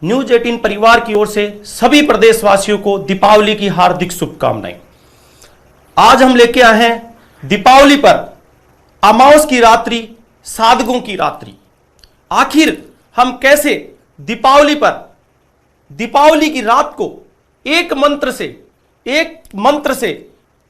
News 18 परिवार की ओर से सभी प्रदेशवासियों को दीपावली की हार्दिक शुभकामनाएं। आज हम लेके आए हैं दीपावली पर अमावस की रात्रि, साधकों की रात्रि। आखिर हम कैसे दीपावली पर, दीपावली की रात को एक मंत्र से,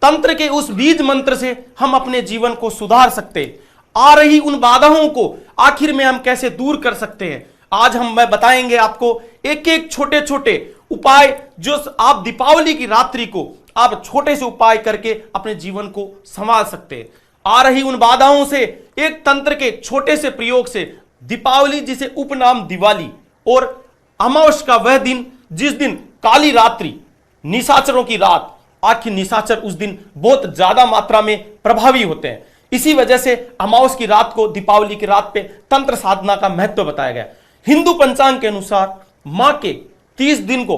तंत्र के उस बीज मंत्र से हम अपने जीवन को सुधार सकते हैं। आ रही उन बाधाओं को आखिर में हम कैसे दूर कर सकते हैं, आज मैं बताएंगे आपको एक एक छोटे छोटे उपाय, जो आप दीपावली की रात्रि को आप छोटे से उपाय करके अपने जीवन को संभाल सकते हैं। आ रही उन बाधाओं से एक तंत्र के छोटे से प्रयोग से दीपावली, जिसे उपनाम दिवाली, और अमावस का वह दिन जिस दिन काली रात्रि, निशाचरों की रात, आखिर निशाचर उस दिन बहुत ज्यादा मात्रा में प्रभावी होते हैं। इसी वजह से अमावस की रात को, दीपावली की रात पे तंत्र साधना का महत्व बताया गया। हिंदू पंचांग के अनुसार मां के 30 दिन को,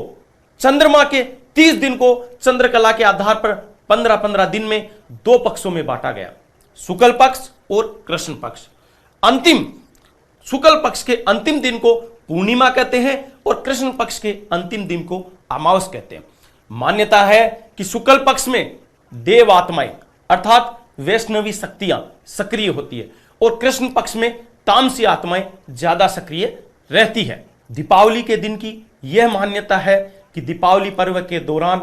चंद्रमा के 30 दिन को चंद्रकला के आधार पर 15-15 दिन में दो पक्षों में बांटा गया, शुक्ल पक्ष और कृष्ण पक्ष। अंतिम शुक्ल पक्ष के अंतिम दिन को पूर्णिमा कहते हैं और कृष्ण पक्ष के अंतिम दिन को अमावस कहते हैं। मान्यता है कि शुक्ल पक्ष में देव आत्माएं अर्थात वैष्णवी शक्तियां सक्रिय होती है और कृष्ण पक्ष में तामसी आत्माएं ज्यादा सक्रिय रहती है। दीपावली के दिन की यह मान्यता है कि दीपावली पर्व के दौरान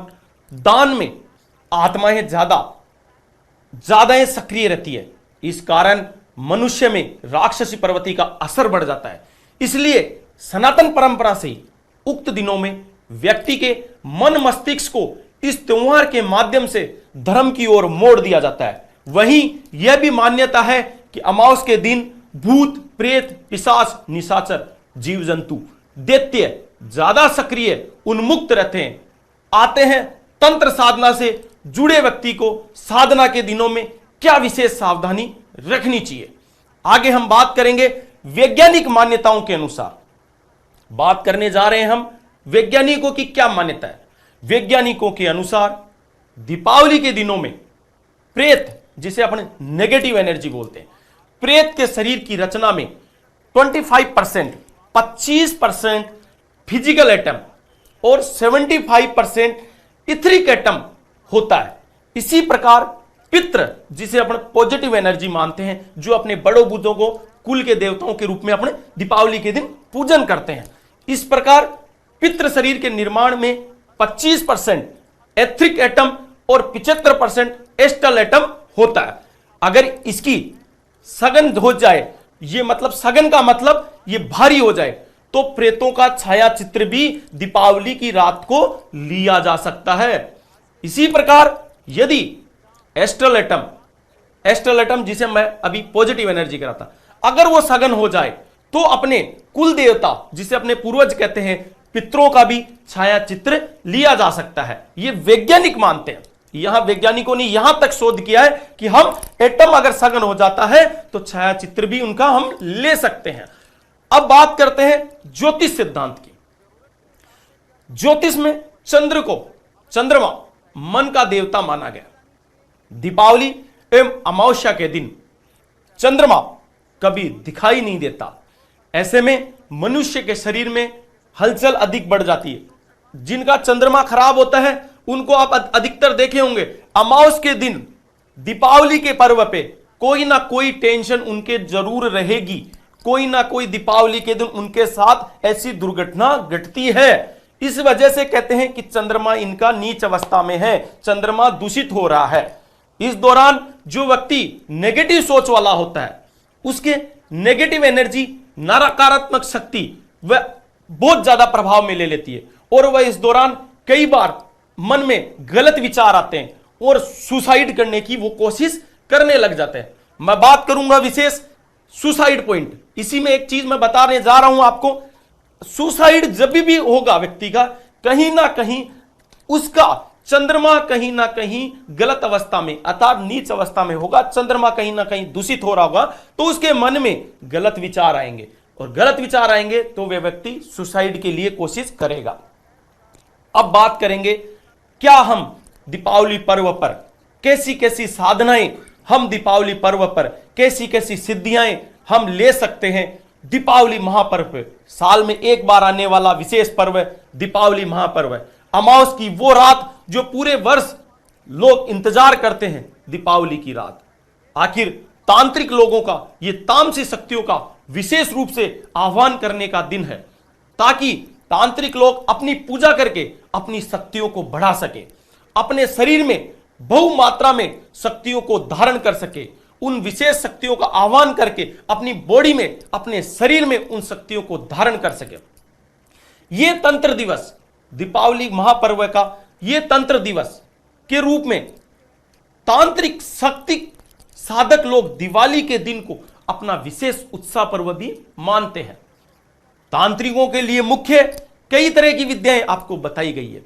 दान में आत्माएं ज्यादा सक्रिय रहती है। इस कारण मनुष्य में राक्षसी प्रवृत्ति का असर बढ़ जाता है। इसलिए सनातन परंपरा से ही उक्त दिनों में व्यक्ति के मन मस्तिष्क को इस त्योहार के माध्यम से धर्म की ओर मोड़ दिया जाता है। वहीं यह भी मान्यता है कि अमावस के दिन भूत, प्रेत, पिशाच, निशाचर, जीव जंतु, दैत्य ज्यादा सक्रिय, उन्मुक्त रहते हैं। आते हैं तंत्र साधना से जुड़े व्यक्ति को साधना के दिनों में क्या विशेष सावधानी रखनी चाहिए। आगे हम बात करेंगे वैज्ञानिक मान्यताओं के अनुसार। बात करने जा रहे हैं हम वैज्ञानिकों की क्या मान्यता है। वैज्ञानिकों के अनुसार दीपावली के दिनों में प्रेत, जिसे अपने नेगेटिव एनर्जी बोलते हैं, प्रेत के शरीर की रचना में 25% फिजिकल एटम और 75% इथरिक एटम होता है। इसी प्रकार पितृ, जिसे अपने पॉजिटिव एनर्जी मानते हैं, जो अपने बड़ों बुजुर्गों को कुल के देवताओं के रूप में अपने दीपावली के दिन पूजन करते हैं। इस प्रकार पितृ शरीर के निर्माण में 25% एथरिक एटम और 75% एस्टल एटम होता है। अगर इसकी सघन हो जाए, ये मतलब सघन का मतलब ये भारी हो जाए, तो प्रेतों का छाया चित्र भी दीपावली की रात को लिया जा सकता है। इसी प्रकार यदि एस्ट्रल एटम, जिसे मैं अभी पॉजिटिव एनर्जी करा था, अगर वो सघन हो जाए तो अपने कुल देवता, जिसे अपने पूर्वज कहते हैं, पितरों का भी छाया चित्र लिया जा सकता है। ये वैज्ञानिक मानते हैं। यहां वैज्ञानिकों ने यहां तक शोध किया है कि हम एटम अगर सघन हो जाता है तो छाया चित्र भी उनका हम ले सकते हैं। अब बात करते हैं ज्योतिष सिद्धांत की। ज्योतिष में चंद्रमा मन का देवता माना गया। दीपावली एवं अमावस्या के दिन चंद्रमा कभी दिखाई नहीं देता। ऐसे में मनुष्य के शरीर में हलचल अधिक बढ़ जाती है। जिनका चंद्रमा खराब होता है उनको आप अधिकतर देखे होंगे, अमावस के दिन दीपावली के पर्व पे कोई ना कोई टेंशन उनके जरूर रहेगी। कोई ना कोई दीपावली के दिन उनके साथ ऐसी दुर्घटना घटती है। इस वजह से कहते हैं कि चंद्रमा इनका नीच अवस्था में है, चंद्रमा दूषित हो रहा है। इस दौरान जो व्यक्ति नेगेटिव सोच वाला होता है, उसके नेगेटिव एनर्जी, नकारात्मक शक्ति वह बहुत ज्यादा प्रभाव में ले लेती है और वह इस दौरान कई बार मन में गलत विचार आते हैं और सुसाइड करने की वो कोशिश करने लग जाते हैं। मैं बात करूंगा विशेष सुसाइड पॉइंट। इसी में एक चीज मैं बताने जा रहा हूं आपको। सुसाइड जब भी होगा व्यक्ति का, कहीं ना कहीं उसका चंद्रमा कहीं ना कहीं गलत अवस्था में अर्थात नीच अवस्था में होगा। चंद्रमा कहीं ना कहीं दूषित हो रहा होगा तो उसके मन में गलत विचार आएंगे और गलत विचार आएंगे तो वह व्यक्ति सुसाइड के लिए कोशिश करेगा। अब बात करेंगे क्या हम दीपावली पर्व पर कैसी कैसी साधनाएं, हम दीपावली पर्व पर कैसी कैसी सिद्धियां हम ले सकते हैं। दीपावली महापर्व है, साल में एक बार आने वाला विशेष पर्व है दीपावली महापर्व है। अमावस की वो रात जो पूरे वर्ष लोग इंतजार करते हैं, दीपावली की रात। आखिर तांत्रिक लोगों का, ये तामसिक शक्तियों का विशेष रूप से आह्वान करने का दिन है, ताकि तांत्रिक लोग अपनी पूजा करके अपनी शक्तियों को बढ़ा सके, अपने शरीर में बहुमात्रा में शक्तियों को धारण कर सके, उन विशेष शक्तियों का आह्वान करके अपनी बॉडी में, अपने शरीर में उन शक्तियों को धारण कर सके। ये तंत्र दिवस, दीपावली महापर्व का ये तंत्र दिवस के रूप में तांत्रिक शक्ति साधक लोग दिवाली के दिन को अपना विशेष उत्साह पर्व भी मानते हैं। तांत्रिकों के लिए मुख्य कई तरह की विद्याएं आपको बताई गई है।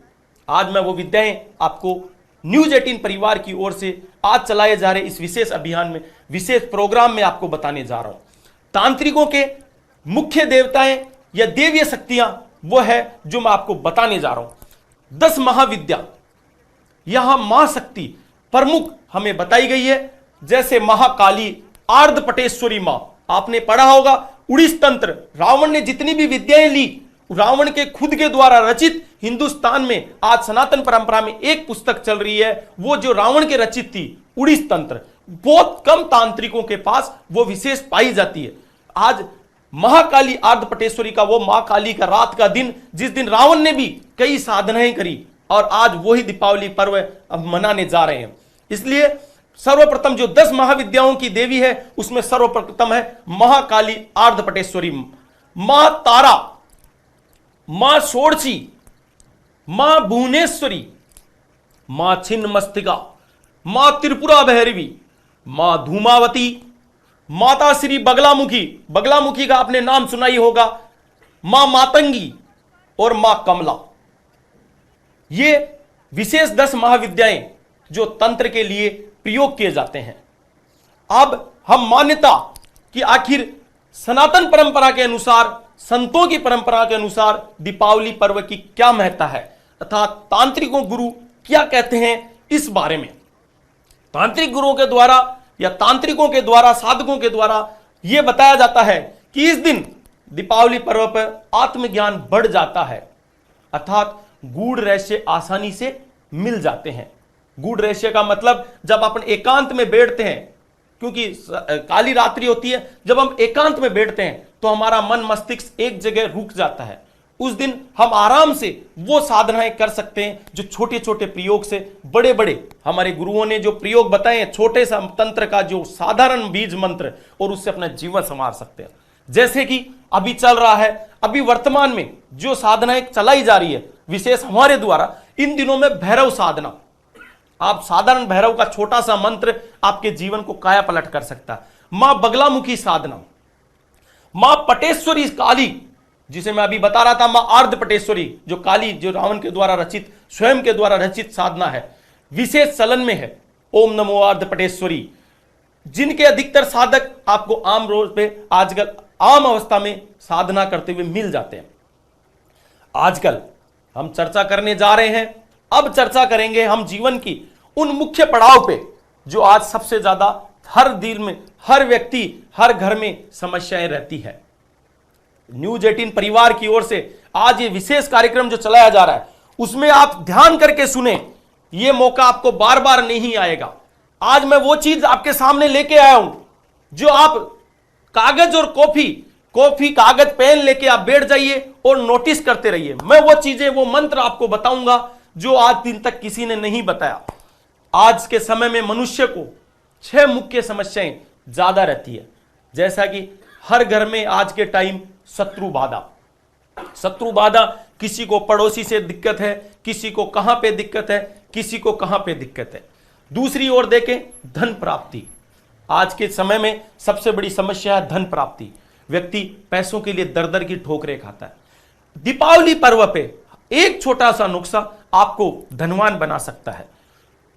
आज मैं वो विद्याएं आपको न्यूज 18 परिवार की ओर से आज चलाए जा रहे इस विशेष अभियान में, विशेष प्रोग्राम में आपको बताने जा रहा हूं। तांत्रिकों के मुख्य देवताएं या देवीय शक्तियां वो है जो मैं आपको बताने जा रहा हूं। 10 महाविद्या यहां मां शक्ति प्रमुख हमें बताई गई है, जैसे महाकाली, आर्धपटेश्वरी मां। आपने पढ़ा होगा उड़ीस तंत्र, रावण ने जितनी भी विद्याएं ली, रावण के खुद के द्वारा रचित, हिंदुस्तान में आज सनातन परंपरा में एक पुस्तक चल रही है, वो जो रावण के रचित थी, उड़ीस तंत्र। बहुत कम तांत्रिकों के पास वो विशेष पाई जाती है। आज महाकाली आर्धपटेश्वरी का, वो मां काली का रात का दिन, जिस दिन रावण ने भी कई साधनाएं करी, और आज वही दीपावली पर्व अब मनाने जा रहे हैं। इसलिए सर्वप्रथम जो 10 महाविद्याओं की देवी है, उसमें सर्वप्रथम है महाकाली आर्धपटेश्वरी, मां तारा, मां षोडशी, मां भुवनेश्वरी, मां छिन्नमस्तिका, मां त्रिपुरा भैरवी, मां धूमावती, माता श्री बगलामुखी, बगलामुखी का आपने नाम सुना ही होगा, मां मातंगी और मां कमला। ये विशेष 10 महाविद्याएं जो तंत्र के लिए प्रयोग किए जाते हैं। अब हम मान्यता कि आखिर सनातन परंपरा के अनुसार, संतों की परंपरा के अनुसार दीपावली पर्व की क्या महत्ता है, तथा तांत्रिकों गुरु क्या कहते हैं इस बारे में। तांत्रिक गुरुओं के द्वारा या तांत्रिकों के द्वारा, साधकों के द्वारा यह बताया जाता है कि इस दिन दीपावली पर्व पर आत्मज्ञान बढ़ जाता है, अर्थात गूढ़ रहस्य आसानी से मिल जाते हैं। गूढ़ रहस्य का मतलब जब अपन एकांत में बैठते हैं, क्योंकि काली रात्रि होती है, जब हम एकांत में बैठते हैं तो हमारा मन मस्तिष्क एक जगह रुक जाता है। उस दिन हम आराम से वो साधनाएं कर सकते हैं जो छोटे छोटे प्रयोग से बड़े बड़े, हमारे गुरुओं ने जो प्रयोग बताए हैं, छोटे सा तंत्र का जो साधारण बीज मंत्र, और उससे अपना जीवन संवार सकते हैं। जैसे कि अभी चल रहा है, अभी वर्तमान में जो साधनाएं चलाई जा रही है विशेष हमारे द्वारा, इन दिनों में भैरव साधना। आप साधारण भैरव का छोटा सा मंत्र आपके जीवन को काया पलट कर सकता है। मां बगलामुखी साधना, मां पटेश्वरी काली, जिसे मैं अभी बता रहा था, मां आर्धपटेश्वरी जो काली, जो रावण के द्वारा रचित, स्वयं के द्वारा रचित साधना है, विशेष चलन में है। ओम नमो आर्धपटेश्वरी, जिनके अधिकतर साधक आपको आम रोज पे आजकल आम अवस्था में साधना करते हुए मिल जाते हैं। आजकल हम चर्चा करने जा रहे हैं, अब चर्चा करेंगे हम जीवन की उन मुख्य पड़ाव पे जो आज सबसे ज्यादा हर दिल में, हर व्यक्ति, हर घर में समस्याएं रहती है। न्यूज 18 परिवार की ओर से आज ये विशेष कार्यक्रम जो चलाया जा रहा है, उसमें आप ध्यान करके सुने, ये मौका आपको बार बार नहीं आएगा। आज मैं वो चीज आपके सामने लेके आया हूं जो आप कागज और कॉफी कागज पेन लेके आप बैठ जाइए और नोटिस करते रहिए। मैं वो चीजें, वो मंत्र आपको बताऊंगा जो आज दिन तक किसी ने नहीं बताया। आज के समय में मनुष्य को 6 मुख्य समस्याएं ज्यादा रहती है, जैसा कि हर घर में आज के टाइम शत्रु बाधा, किसी को पड़ोसी से दिक्कत है, किसी को कहां पे दिक्कत है, किसी को कहां पे दिक्कत है। दूसरी ओर देखें, धन प्राप्ति। आज के समय में सबसे बड़ी समस्या है धन प्राप्ति। व्यक्ति पैसों के लिए दर दर की ठोकरें खाता है। दीपावली पर्व पे एक छोटा सा नुस्खा आपको धनवान बना सकता है।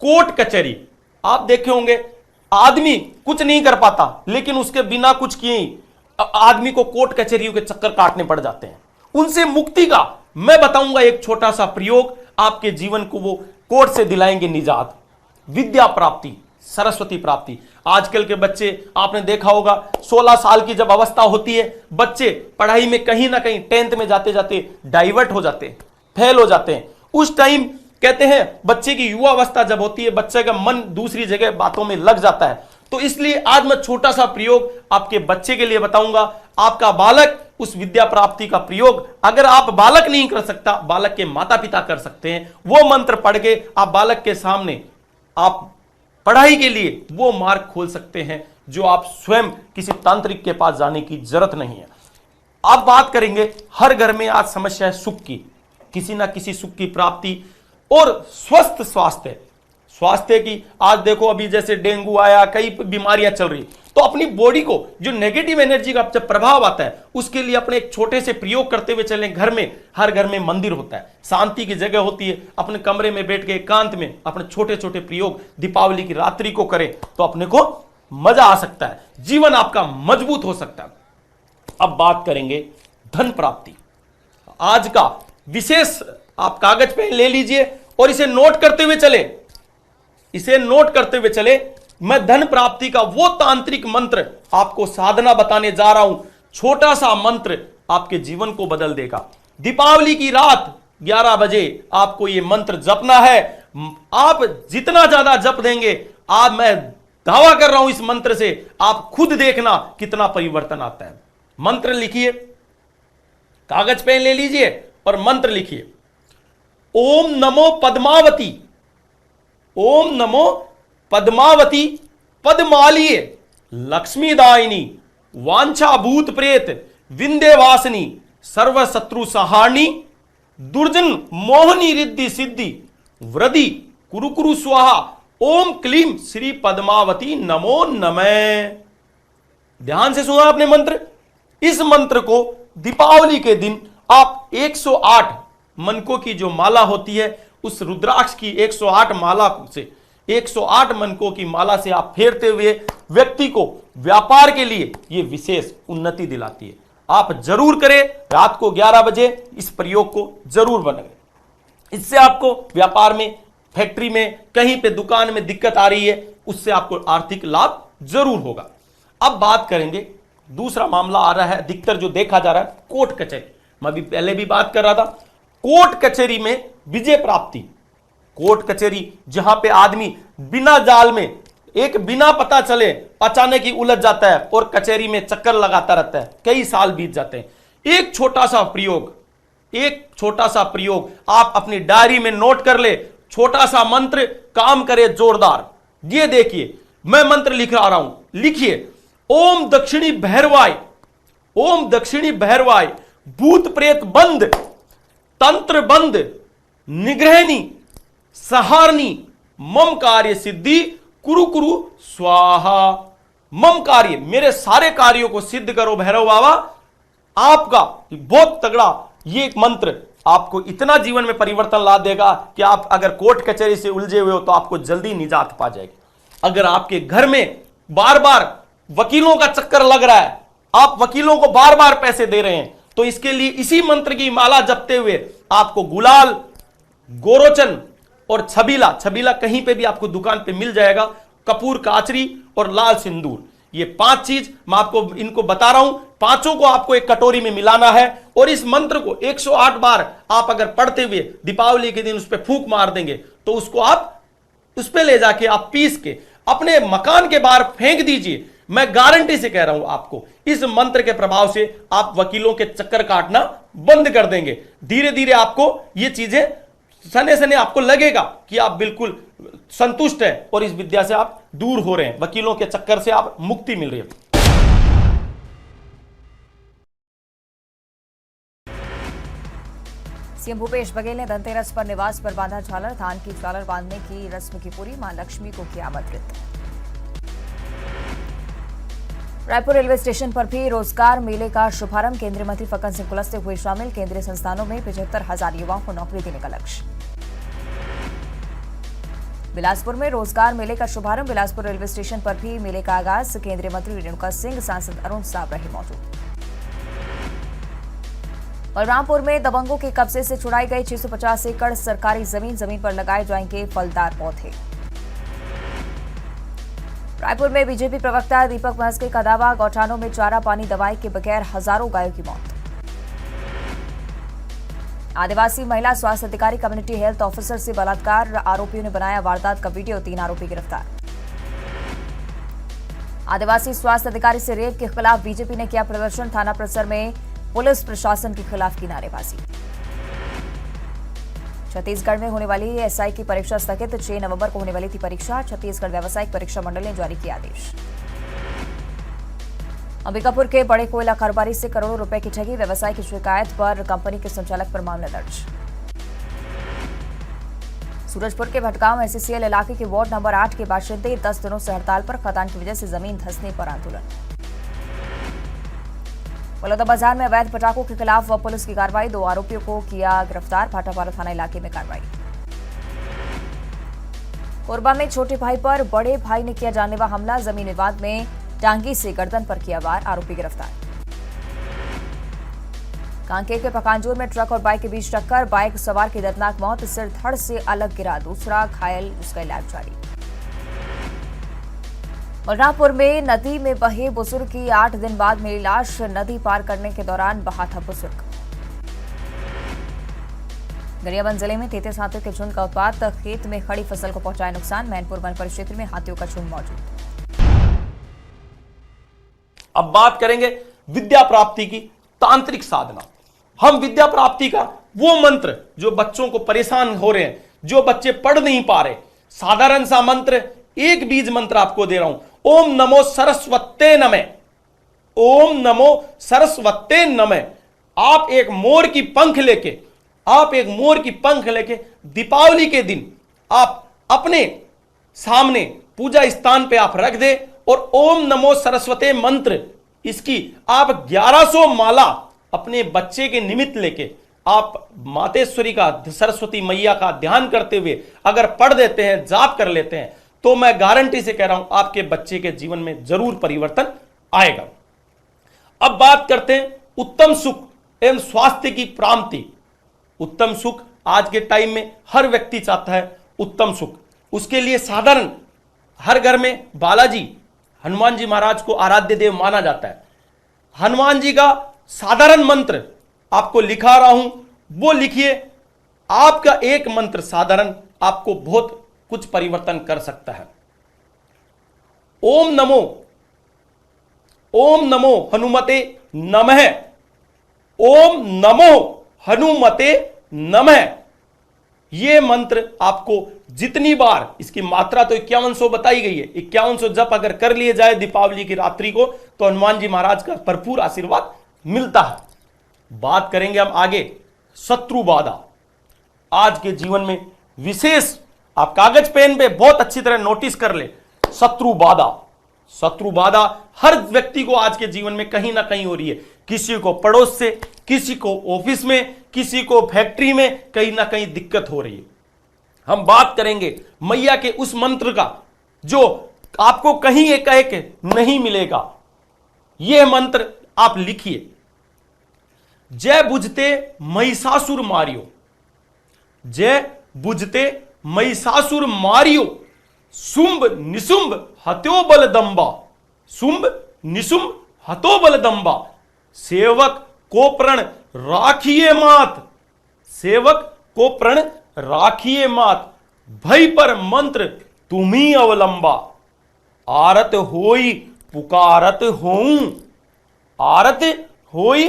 कोर्ट कचहरी, आप देखे होंगे आदमी कुछ नहीं कर पाता, लेकिन उसके बिना कुछ किए ही आदमी को कोर्ट कचहरियों के चक्कर काटने पड़ जाते हैं। उनसे मुक्ति का मैं बताऊंगा एक छोटा सा प्रयोग, आपके जीवन को वो कोर्ट से दिलाएंगे निजात। विद्या प्राप्ति, सरस्वती प्राप्ति। आजकल के बच्चे आपने देखा होगा 16 साल की जब अवस्था होती है, बच्चे पढ़ाई में कहीं ना कहीं 10th में जाते जाते डाइवर्ट हो जाते हैं, फेल हो जाते हैं। उस टाइम कहते हैं बच्चे की युवा अवस्था जब होती है, बच्चे का मन दूसरी जगह बातों में लग जाता है। तो इसलिए आज मैं छोटा सा प्रयोग आपके बच्चे के लिए बताऊंगा। आपका बालक उस विद्या प्राप्ति का प्रयोग अगर आप बालक नहीं कर सकता, बालक के माता पिता कर सकते हैं। वो मंत्र पढ़ के आप बालक के सामने आप पढ़ाई के लिए वो मार्ग खोल सकते हैं जो आप स्वयं किसी तांत्रिक के पास जाने की जरूरत नहीं है। आप बात करेंगे, हर घर में आज समस्या है सुख की, किसी ना किसी सुख की प्राप्ति और स्वस्थ स्वास्थ्य की। आज देखो अभी जैसे डेंगू आया, कई बीमारियां चल रही, तो अपनी बॉडी को जो नेगेटिव एनर्जी का जब प्रभाव आता है उसके लिए अपने एक छोटे से प्रयोग करते हुए चलें। घर में, हर घर में मंदिर होता है, शांति की जगह होती है, अपने कमरे में बैठ के एकांत में अपने छोटे छोटे प्रयोग दीपावली की रात्रि को करें तो अपने को मजा आ सकता है, जीवन आपका मजबूत हो सकता है। अब बात करेंगे धन प्राप्ति। आज का विशेष आप कागज पेन ले लीजिए और इसे नोट करते हुए चले। मैं धन प्राप्ति का वो तांत्रिक मंत्र आपको साधना बताने जा रहा हूं। छोटा सा मंत्र आपके जीवन को बदल देगा। दीपावली की रात 11 बजे आपको यह मंत्र जपना है। आप जितना ज्यादा जप देंगे, मैं दावा कर रहा हूं इस मंत्र से, आप खुद देखना कितना परिवर्तन आता है। मंत्र लिखिए, कागज पेन ले लीजिए और मंत्र लिखिए। ओम नमो पद्मावती, ओम नमो पद्मावती पद्मालिये लक्ष्मीदायिनी वांछा भूत प्रेत विंध्यवासिनी सर्व शत्रु सहारणी दुर्जन मोहनी रिद्धि सिद्धि वृद्धि कुरु कुरु स्वाहा ओम क्लीम श्री पद्मावती नमो नमः। ध्यान से सुना आपने मंत्र। इस मंत्र को दीपावली के दिन आप 108 मनकों की जो माला होती है उस रुद्राक्ष की 108 माला से 108 मनकों की माला से आप फेरते हुए व्यक्ति को व्यापार के लिए यह विशेष उन्नति दिलाती है। आप जरूर करें, रात को 11 बजे इस प्रयोग को जरूर बनाएं। इससे आपको व्यापार में, फैक्ट्री में, कहीं पे दुकान में दिक्कत आ रही है, उससे आपको आर्थिक लाभ जरूर होगा। अब बात करेंगे, दूसरा मामला आ रहा है अधिकतर जो देखा जा रहा है कोर्ट कचहरी। मैं भी पहले भी बात कर रहा था, कोर्ट कचहरी में विजय प्राप्ति। कोर्ट कचहरी जहां पे आदमी बिना जाल में, एक बिना पता चले अचानक ही उलझ जाता है और कचहरी में चक्कर लगाता रहता है, कई साल बीत जाते हैं। एक छोटा सा प्रयोग आप अपनी डायरी में नोट कर ले। छोटा सा मंत्र काम करे जोरदार। ये देखिए, मैं मंत्र लिख रहा हूं, लिखिए। ओम दक्षिणी भैरवाय, ओम दक्षिणी भैरवाय भूत प्रेत बंद, तंत्र बंद, निग्रहणी सहारणी मम कार्य सिद्धि कुरु कुरु स्वाहा। मम कार्य, मेरे सारे कार्यों को सिद्ध करो भैरव बाबा। आपका बहुत तगड़ा ये मंत्र आपको इतना जीवन में परिवर्तन ला देगा कि आप अगर कोर्ट कचहरी से उलझे हुए हो तो आपको जल्दी निजात पा जाएगी। अगर आपके घर में बार बार वकीलों का चक्कर लग रहा है, आप वकीलों को बार बार पैसे दे रहे हैं, तो इसके लिए इसी मंत्र की माला जपते हुए आपको गुलाल, गोरोचन और छबीला कहीं पे भी आपको दुकान पे मिल जाएगा, कपूर काचरी और लाल सिंदूर, ये 5 चीज मैं आपको इनको बता रहा हूं। पांचों को आपको एक कटोरी में मिलाना है और इस मंत्र को 108 बार आप अगर पढ़ते हुए दीपावली के दिन उस पर फूंक मार देंगे तो उसको आप उस पर ले जाके आप पीस के अपने मकान के बाहर फेंक दीजिए। मैं गारंटी से कह रहा हूं आपको, इस मंत्र के प्रभाव से आप वकीलों के चक्कर काटना बंद कर देंगे। धीरे धीरे आपको ये चीजें सने आपको लगेगा कि आप बिल्कुल संतुष्ट हैं और इस विद्या से आप दूर हो रहे हैं, वकीलों के चक्कर से आप मुक्ति मिल रही है। सीएम भूपेश बघेल ने धनतेरस पर निवास पर बांधा झालर। धान की झालर बांधने की रस्म की पूरी, मां लक्ष्मी को किया आमंत्रित। रायपुर रेलवे स्टेशन पर भी रोजगार मेले का शुभारंभ। केंद्रीय मंत्री फग्गन सिंह कुलस्ते हुए शामिल। केंद्रीय संस्थानों में 75,000 युवाओं को नौकरी देने का लक्ष्य। बिलासपुर में रोजगार मेले का शुभारंभ। बिलासपुर रेलवे स्टेशन पर भी मेले का आगाज। केंद्रीय मंत्री रेणुका सिंह, सांसद अरुण साव रहे मौजूद। बलरामपुर में दबंगों के कब्जे से छुड़ाई गई 650 एकड़ सरकारी जमीन पर लगाए जाएंगे फलदार पौधे। रायपुर में बीजेपी प्रवक्ता दीपक महस्के का दावा, गौठानों में चारा पानी दवाई के बगैर हजारों गायों की मौत। आदिवासी महिला स्वास्थ्य अधिकारी कम्युनिटी हेल्थ ऑफिसर से बलात्कार, आरोपियों ने बनाया वारदात का वीडियो, 3 आरोपी गिरफ्तार। आदिवासी स्वास्थ्य अधिकारी से रेप के खिलाफ बीजेपी ने किया प्रदर्शन, थाना परिसर में पुलिस प्रशासन के खिलाफ की नारेबाजी। छत्तीसगढ़ में होने वाली एसआई की परीक्षा स्थगित, 6 नवंबर को होने वाली थी परीक्षा, छत्तीसगढ़ व्यावसायिक परीक्षा मंडल ने जारी किया आदेश। अंबिकापुर के बड़े कोयला कारोबारी से करोड़ों रुपए की ठगी, व्यवसाय की शिकायत पर कंपनी के संचालक पर मामला दर्ज। सूरजपुर के भटगांव एससीएल इलाके के वार्ड नंबर 8 के बाशिंदे 10 दिनों से हड़ताल पर, खदान की वजह से जमीन धंसने पर आंदोलन। बलौदाबाजार में अवैध पटाखों के खिलाफ पुलिस की कार्रवाई, 2 आरोपियों को किया गिरफ्तार, भाटापारा थाना इलाके में कार्रवाई। कोरबा में छोटे भाई पर बड़े भाई ने किया जानलेवा हमला, जमीन विवाद में टांगी से गर्दन पर किया वार, आरोपी गिरफ्तार। कांकेर के पकांजूर में ट्रक और बाइक के बीच टक्कर, बाइक सवार की दर्दनाक मौत, सिर धड़ से अलग गिरा, दूसरा घायल, उसका इलाज जारी। बलरामपुर में नदी में बहे बुजुर्ग की 8 दिन बाद मिली लाश, नदी पार करने के दौरान बहा था बुजुर्ग। गरियाबंद जिले में 33 हाथियों के झुंड का उत्पात, खेत में खड़ी फसल को पहुंचाया नुकसान, मैनपुर वन परिक्षेत्र में हाथियों का झुंड मौजूद। अब बात करेंगे विद्या प्राप्ति की तांत्रिक साधना। हम विद्या प्राप्ति का वो मंत्र जो बच्चों को परेशान हो रहे हैं, जो बच्चे पढ़ नहीं पा रहे, साधारण सा मंत्र, एक बीज मंत्र आपको दे रहा हूं, ओम नमो सरस्वते नमः, ओम नमो सरस्वते नमः। आप एक मोर की पंख लेके दीपावली के दिन आप अपने सामने पूजा स्थान पे आप रख दे और ओम नमो सरस्वते मंत्र, इसकी आप 1100 माला अपने बच्चे के निमित्त लेके आप मातेश्वरी का, सरस्वती मैया का ध्यान करते हुए अगर पढ़ देते हैं, जाप कर लेते हैं, तो मैं गारंटी से कह रहा हूं आपके बच्चे के जीवन में जरूर परिवर्तन आएगा। अब बात करते हैं उत्तम सुख एवं स्वास्थ्य की प्राप्ति। उत्तम सुख आज के टाइम में हर व्यक्ति चाहता है, उत्तम सुख। उसके लिए साधारण हर घर में बालाजी, हनुमान जी महाराज को आराध्य देव माना जाता है। हनुमान जी का साधारण मंत्र आपको लिखा रहा हूं, वो लिखिए। आपका एक मंत्र साधारण आपको बहुत कुछ परिवर्तन कर सकता है। ओम नमो हनुमते नमः, ओम नमो हनुमते नमः। यह मंत्र आपको जितनी बार, इसकी मात्रा तो 5100 बताई गई है, 5100 जप अगर कर लिए जाए दीपावली की रात्रि को, तो हनुमान जी महाराज का भरपूर आशीर्वाद मिलता है। बात करेंगे हम आगे शत्रु बाधा। आज के जीवन में विशेष आप कागज पेन पे बहुत अच्छी तरह नोटिस कर ले, शत्रु बाधा हर व्यक्ति को आज के जीवन में कहीं ना कहीं हो रही है। किसी को पड़ोस से, किसी को ऑफिस में, किसी को फैक्ट्री में, कहीं ना कहीं दिक्कत हो रही है। हम बात करेंगे मैया के उस मंत्र का जो आपको कहीं एकाएक नहीं मिलेगा। यह मंत्र आप लिखिए, जय बुझते महिषासुर मारियो, जय बुझते महिषासुर मारियो, शुंभ निशुंभ हत्यो बलदंबा, शुंभ निशुंभ हतो बलदंबा, सेवक को प्रण राखिए मात, सेवक को प्रण राखिए मात, भय पर मंत्र तुम्ही अवलंबा, आरत होई पुकारत होऊं, आरत होई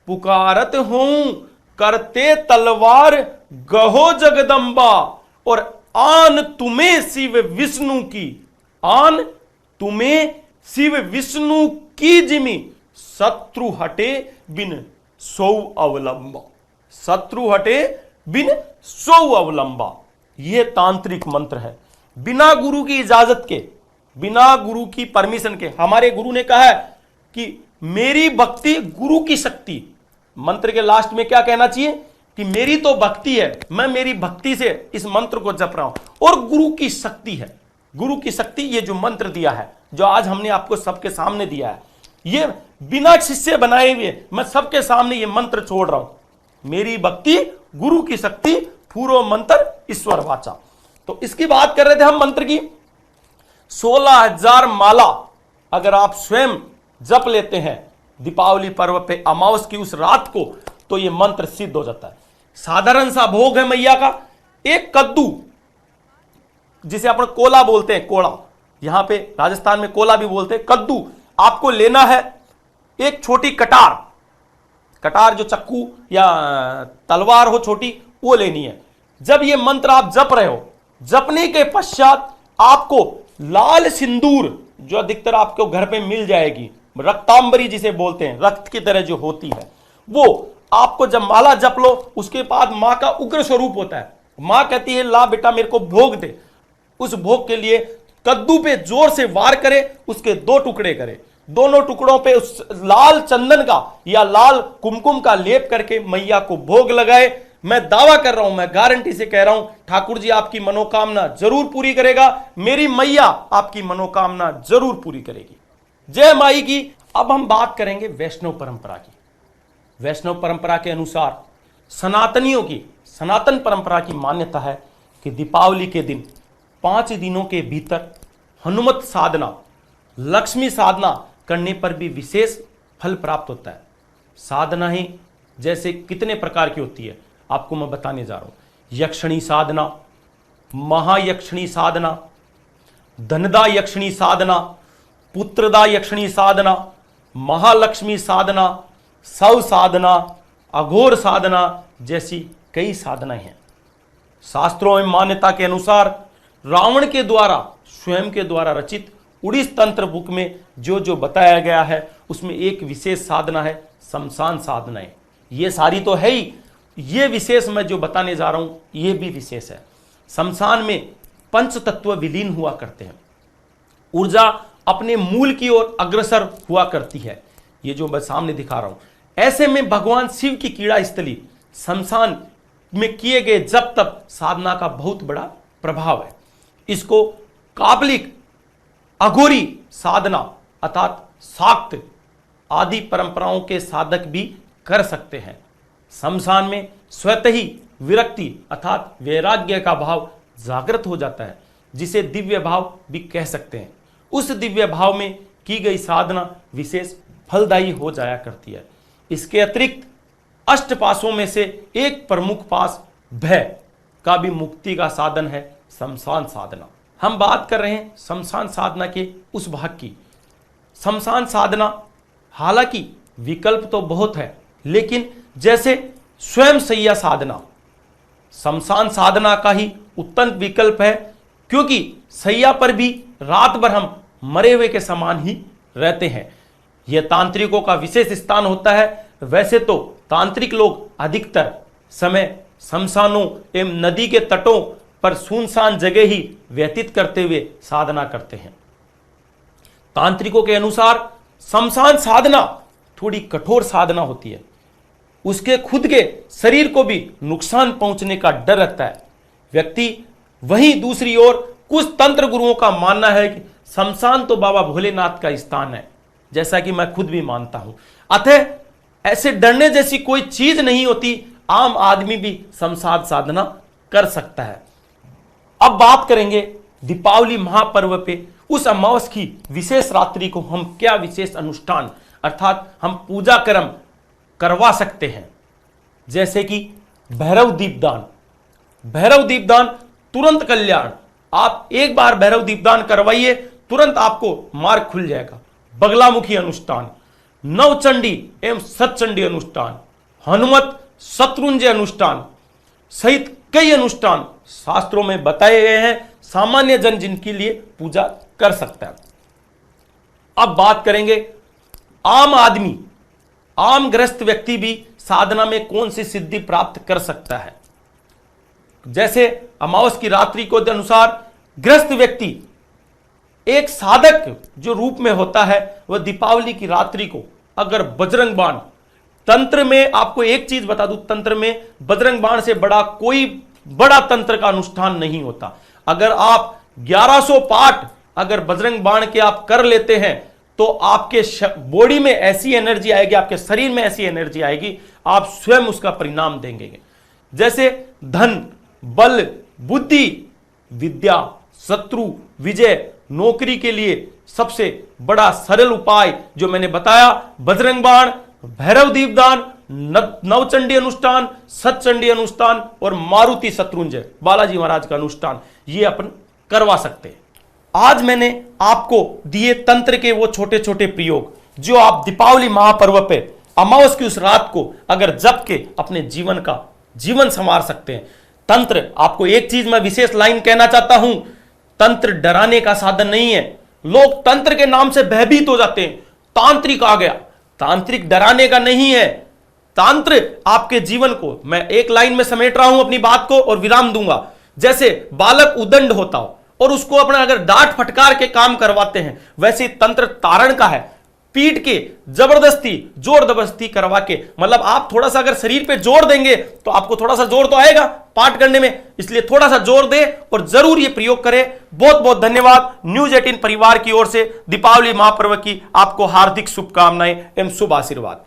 पुकारत होऊं, करते तलवार गहो जगदम्बा, और आन तुम्हें शिव विष्णु की, आन तुम्हें शिव विष्णु की जिमी, शत्रु हटे बिन सौ अवलंबा, शत्रु हटे बिन सौ अवलंबा। यह तांत्रिक मंत्र है। बिना गुरु की इजाजत के, बिना गुरु की परमिशन के, हमारे गुरु ने कहा है कि मेरी भक्ति गुरु की शक्ति। मंत्र के लास्ट में क्या कहना चाहिए कि मेरी तो भक्ति है, मैं मेरी भक्ति से इस मंत्र को जप रहा हूं, और गुरु की शक्ति है। गुरु की शक्ति, ये जो मंत्र दिया है, जो आज हमने आपको सबके सामने दिया है, ये बिना शिष्य बनाए हुए मैं सबके सामने ये मंत्र छोड़ रहा हूं। मेरी भक्ति गुरु की शक्ति, पूर्व मंत्र ईश्वर वाचा। तो इसकी बात कर रहे थे हम मंत्र की। 16,000 माला अगर आप स्वयं जप लेते हैं दीपावली पर्व पे अमावस की उस रात को, तो यह मंत्र सिद्ध हो जाता है। साधारण सा भोग है मैया का, एक कद्दू, जिसे अपन कोला बोलते हैं, कोड़ा, यहां पे राजस्थान में कोला भी बोलते हैं, कद्दू आपको लेना है। एक छोटी कटार, कटार जो चक्कू या तलवार हो छोटी, वो लेनी है। जब ये मंत्र आप जप रहे हो, जपने के पश्चात आपको लाल सिंदूर, जो अधिकतर आपको घर पे मिल जाएगी, रक्तांबरी जिसे बोलते हैं, रक्त की तरह जो होती है, वो आपको जब माला जप लो, उसके बाद मां का उग्र स्वरूप होता है। मां कहती है ला बेटा मेरे को भोग दे। उस भोग के लिए कद्दू पे जोर से वार करे, उसके 2 टुकड़े करे, दोनों टुकड़ों पे उस लाल चंदन का या लाल कुमकुम का लेप करके मैया को भोग लगाए। मैं दावा कर रहा हूं, मैं गारंटी से कह रहा हूं, ठाकुर जी आपकी मनोकामना जरूर पूरी करेगा, मेरी मैया आपकी मनोकामना जरूर पूरी करेगी। जय माई की। अब हम बात करेंगे वैष्णव परंपरा की। वैष्णव परंपरा के अनुसार सनातनियों की, सनातन परंपरा की मान्यता है कि दीपावली के दिन 5 दिनों के भीतर हनुमत साधना, लक्ष्मी साधना करने पर भी विशेष फल प्राप्त होता है। साधना ही जैसे कितने प्रकार की होती है आपको मैं बताने जा रहा हूं। यक्षिणी साधना, महायक्षिणी साधना, धनदा यक्षिणी साधना, पुत्रदा यक्षिणी साधना, महालक्ष्मी साधना, सौ साधना, अघोर साधना जैसी कई साधनाएं हैं। शास्त्रों में मान्यता के अनुसार रावण के द्वारा, स्वयं के द्वारा रचित उड़ीस तंत्र बुक में जो जो बताया गया है, उसमें एक विशेष साधना है शमशान साधनाएं। ये सारी तो है ही, ये विशेष मैं जो बताने जा रहा हूं ये भी विशेष है। शमशान में पंच तत्व विलीन हुआ करते हैं, ऊर्जा अपने मूल की ओर अग्रसर हुआ करती है। ये जो मैं सामने दिखा रहा हूं, ऐसे में भगवान शिव की क्रीड़ा स्थली शमशान में किए गए जब तब साधना का बहुत बड़ा प्रभाव है। इसको काबलिक, अघोरी साधना अर्थात शाक्त आदि परंपराओं के साधक भी कर सकते हैं। शमशान में स्वतः ही विरक्ति अर्थात वैराग्य का भाव जागृत हो जाता है, जिसे दिव्य भाव भी कह सकते हैं। उस दिव्य भाव में की गई साधना विशेष फलदायी हो जाया करती है। इसके अतिरिक्त अष्टपासों में से एक प्रमुख पास भय का भी मुक्ति का साधन है शमशान साधना। हम बात कर रहे हैं शमशान साधना के उस भाग की। शमशान साधना हालांकि विकल्प तो बहुत है, लेकिन जैसे स्वयं सैया साधना शमशान साधना का ही उत्तम विकल्प है, क्योंकि सैया पर भी रात भर हम मरे हुए के समान ही रहते हैं। यह तांत्रिकों का विशेष स्थान होता है। वैसे तो तांत्रिक लोग अधिकतर समय शमशानों एवं नदी के तटों पर सुनसान जगह ही व्यतीत करते हुए साधना करते हैं। तांत्रिकों के अनुसार शमशान साधना थोड़ी कठोर साधना होती है, उसके खुद के शरीर को भी नुकसान पहुंचने का डर रहता है व्यक्ति। वहीं दूसरी ओर कुछ तंत्र गुरुओं का मानना है कि शमशान तो बाबा भोलेनाथ का स्थान है, जैसा कि मैं खुद भी मानता हूं। अतः ऐसे डरने जैसी कोई चीज नहीं होती, आम आदमी भी शमशान साधना कर सकता है। अब बात करेंगे दीपावली महापर्व पे उस अमावस की विशेष रात्रि को हम क्या विशेष अनुष्ठान अर्थात हम पूजा कर्म करवा सकते हैं। जैसे कि भैरव दीपदान। भैरव दीपदान तुरंत कल्याण। आप एक बार भैरव दीपदान करवाइए, तुरंत आपको मार्ग खुल जाएगा। बगलामुखी अनुष्ठान, नवचंडी एवं सतचंडी अनुष्ठान, हनुमत शत्रुंजय अनुष्ठान सहित कई अनुष्ठान शास्त्रों में बताए गए हैं, सामान्य जन जिनके लिए पूजा कर सकता है। अब बात करेंगे आम आदमी, आम ग्रस्त व्यक्ति भी साधना में कौन सी सिद्धि प्राप्त कर सकता है। जैसे अमावस की रात्रि को अनुसार ग्रस्त व्यक्ति एक साधक जो रूप में होता है, वह दीपावली की रात्रि को अगर बजरंग बाण, तंत्र में आपको एक चीज बता दूं, तंत्र में बजरंग बाण से बड़ा कोई बड़ा तंत्र का अनुष्ठान नहीं होता। अगर आप 1100 पाठ अगर बजरंग बाण के आप कर लेते हैं, तो आपके बॉडी में ऐसी एनर्जी आएगी, आपके शरीर में ऐसी एनर्जी आएगी, आप स्वयं उसका परिणाम देंगे। जैसे धन, बल, बुद्धि, विद्या, शत्रु, विजय, नौकरी के लिए सबसे बड़ा सरल उपाय जो मैंने बताया, बजरंग बाण, भैरव दीपदान, नवचंडी अनुष्ठान, सतचंडी अनुष्ठान और मारुति शत्रुंजय बालाजी महाराज का अनुष्ठान, ये अपन करवा सकते हैं। आज मैंने आपको दिए तंत्र के वो छोटे छोटे प्रयोग जो आप दीपावली महापर्व पे अमावस की उस रात को अगर जप के अपने जीवन संवार सकते हैं। तंत्र, आपको एक चीज मैं विशेष लाइन कहना चाहता हूं, तंत्र डराने का साधन नहीं है। लोग तंत्र के नाम से भयभीत हो जाते हैं, तांत्रिक आ गया। तांत्रिक डराने का नहीं है। तंत्र आपके जीवन को, मैं एक लाइन में समेट रहा हूं अपनी बात को और विराम दूंगा। जैसे बालक उदंड होता हो और उसको अपना अगर डांट फटकार के काम करवाते हैं, वैसे तंत्र तारण का है। पीट के जबरदस्ती जोर जबरदस्ती करवा के, मतलब आप थोड़ा सा अगर शरीर पे जोर देंगे तो आपको थोड़ा सा जोर तो आएगा पाठ करने में, इसलिए थोड़ा सा जोर दे और जरूर ये प्रयोग करें। बहुत बहुत धन्यवाद। न्यूज 18 परिवार की ओर से दीपावली महापर्व की आपको हार्दिक शुभकामनाएं एवं शुभ आशीर्वाद।